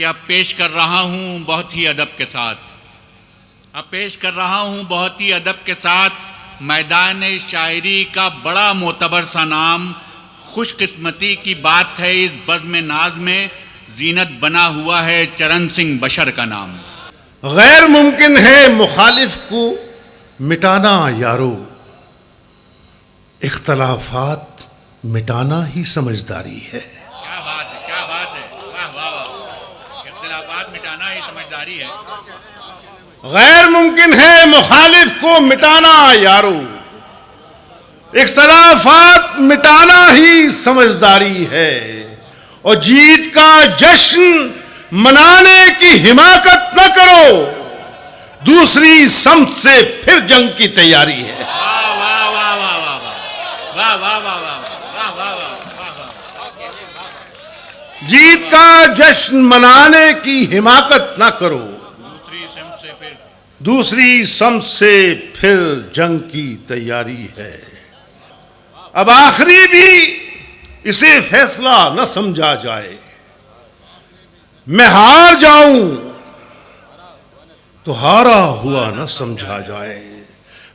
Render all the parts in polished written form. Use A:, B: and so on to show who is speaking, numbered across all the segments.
A: कि अब पेश कर रहा हूँ बहुत ही अदब के साथ, अब पेश कर रहा हूँ बहुत ही अदब के साथ मैदान शायरी का बड़ा मोतबर सा नाम। खुशकिस्मती की बात है इस बज़्म नाज में जीनत बना हुआ है चरण सिंह बशर का नाम।
B: गैर मुमकिन है मुखालिफ को मिटाना यारो, इख्तलाफात मिटाना ही समझदारी है।
A: क्या बात है, क्या बात है, वाह वाह वाह, इख्तलाफात मिटाना ही समझदारी है।
B: गैर मुमकिन है मुखालिफ को मिटाना यारो, इख्तलाफात मिटाना ही समझदारी है। और जीत का जश्न मनाने की हिमाकत न करो, दूसरी समत से फिर जंग की तैयारी है।
A: वाह वाह वाह वाह वाह वाह वाह वाह वाह वाह वाह वाह।
B: जीत का जश्न मनाने की हिमाकत न करो, दूसरी समत से फिर जंग की तैयारी है। अब आखिरी भी इसे फैसला न समझा जाए, मैं हार जाऊं तो हारा हुआ न समझा जाए,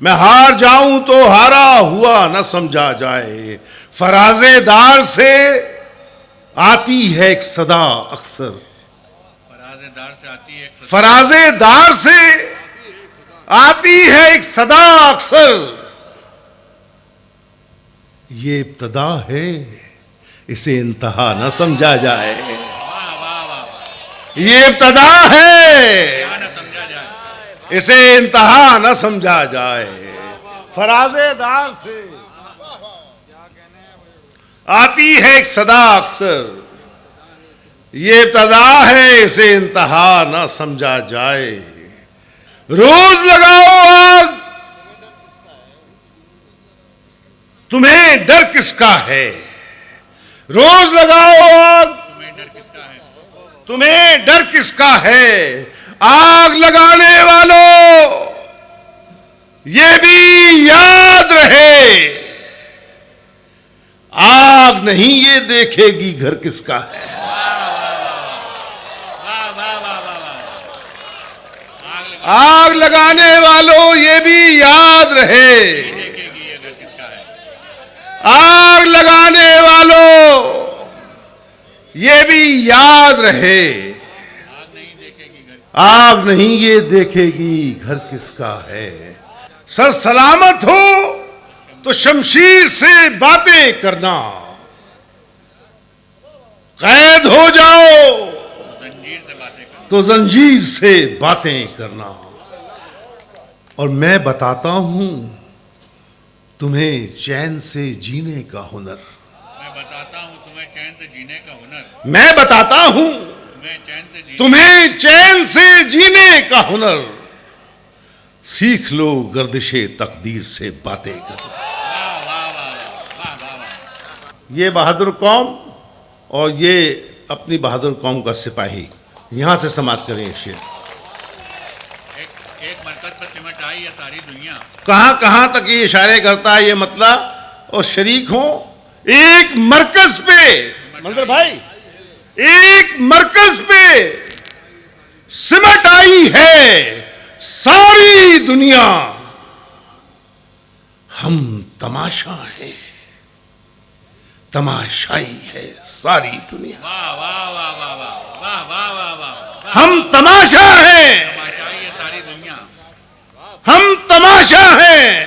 B: मैं हार जाऊं तो हारा हुआ न समझा जाए। फराजेदार से आती है एक सदा अक्सर,
A: फराजेदार से आती है,
B: फराजेदार से आती है एक सदा अक्सर, ये इब्तदा है इसे इंतहा न समझा जाए, ये इब्तदा है इसे इंतहा न समझा जाए। फराजेदार से आती है एक सदा अक्सर, ये इब्तदा है इसे इंतहा न समझा जाए। रोज लगाओ आग, तुम्हें डर किसका है, रोज लगाओ आग, तुम्हें डर किसका है। आग लगाने वालों ये भी याद रहे, आग नहीं ये देखेगी घर किसका है। आग लगाने वालों ये भी याद रहे, आग लगाने वालों ये भी याद रहे, आग नहीं ये देखेगी घर किसका है। सर सलामत हो तो शमशीर से बातें करना, कैद हो जाओ तो जंजीर से बातें करना। और मैं बताता हूं तुम्हें चैन से जीने का हुनर,
A: मैं बताता हूं तुम्हें चैन से जीने का हुनर,
B: मैं बताता हूं तुम्हें चैन से जीने का हुनर। सीख लो गर्दिशे तकदीर से बातें करना। ये बहादुर कौम और ये अपनी बहादुर कौम का सिपाही यहां से समाप्त करें शेर।
A: एक मरकज पर सिमट आई है सारी दुनिया,
B: कहां कहां तक ये इशारे करता है ये मतलब। और शरीक हो एक मरकज पे, मंजर भाई, एक मरकज पे सिमट आई है सारी दुनिया। हम तमाशा है, तमाशाई है सारी दुनिया।
A: वाह वाह वाह वाह वाह वाह वाह वाह,
B: हम तमाशा है,
A: तमाशाई है सारी दुनिया,
B: हम तमाशा है,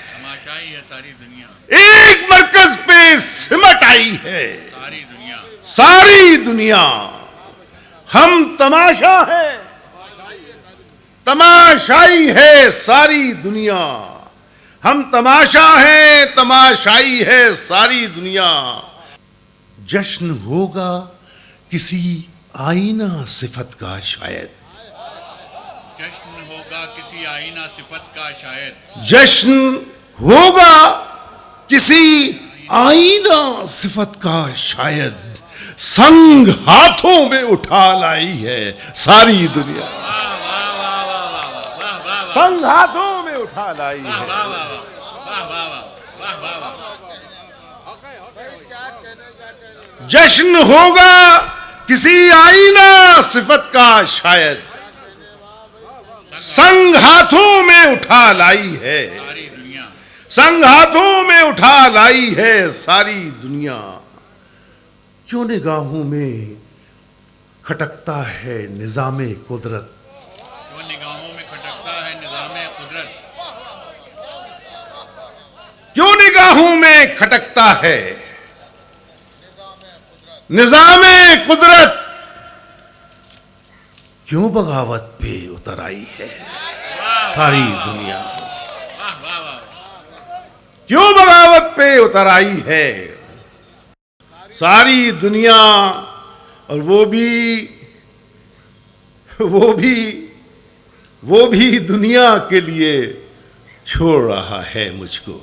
A: तमाशाई है सारी दुनिया।
B: एक मरकज पे सिमट आई है
A: सारी दुनिया,
B: सारी दुनिया। हम तमाशा है, तमाशाई है सारी दुनिया। हम तमाशा है, तमाशाई है सारी दुनिया। जश्न होगा किसी आईना सिफत का शायद,
A: जश्न होगा किसी आईना सिफत का शायद,
B: जश्न होगा किसी आईना सिफत का शायद। संग हाथों में उठा लाई है सारी दुनिया, संग हाथों में उठा लाई है। जश्न होगा किसी आईना सिफत शायद संग हाथों में उठा लाई है,
A: सारी दुनिया।
B: संग हाथों में उठा लाई है सारी दुनिया। क्यों निगाहों में खटकता है निजामे कुदरत,
A: जो निगाहों में खटकता है निजामे कुदरत,
B: क्यों निगाहों में खटकता है निजामे कुदरत, क्यों बगावत पे उतर आई है सारी दुनिया,
A: वाह वाह वाह।
B: क्यों बगावत पे उतर आई है सारी दुनिया। और वो भी दुनिया के लिए छोड़ रहा है मुझको,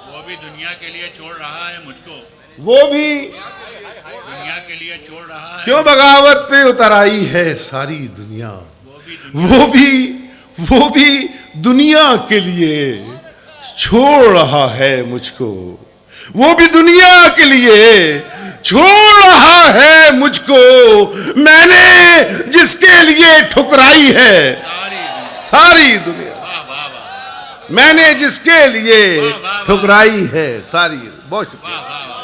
A: वो भी दुनिया के लिए छोड़ रहा है मुझको,
B: वो भी
A: दुनिया के लिए छोड़ रहा है।
B: क्यों बगावत पे उतर आई है सारी दुनिया। वो भी दुनिया के लिए छोड़ रहा है मुझको, वो भी दुनिया के लिए छोड़ रहा है मुझको। मैंने जिसके लिए ठुकराई है सारी दुनिया,
A: वाह वाह वाह
B: मैंने जिसके लिए ठुकराई है सारी। बहुत शुक्रिया।
A: वाह वाह।